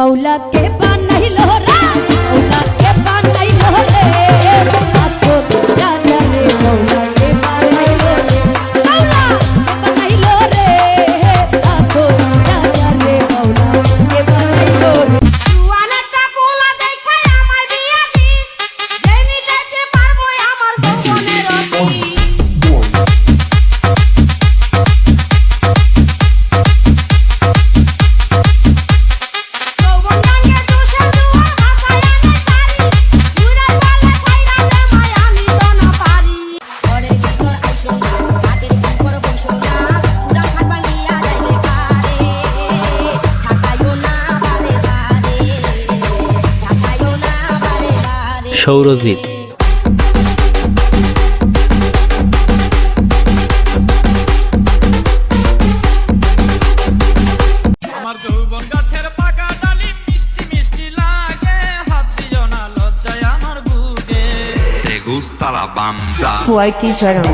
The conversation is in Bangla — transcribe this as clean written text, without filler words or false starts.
मौला के बनाइलो रा मौला के बनाइलो रे आसो राजा रे मौला के बनाइलो रे मौला के बनाइलो रे आसो राजा रे मौला के बनाइलो रे জুয়ানাটা পোলা দেখে আমায় বিয়া দিস জেনি যেতে পারবো আমার যৌবনের অতীত সৌরজিৎ আমার যৌবন গাছের পাকা ডালি মিষ্টি মিষ্টি লাগে হাত দিও না লজ্জায় আমার বুকে ¿Te gusta la banda? Whitey Channel.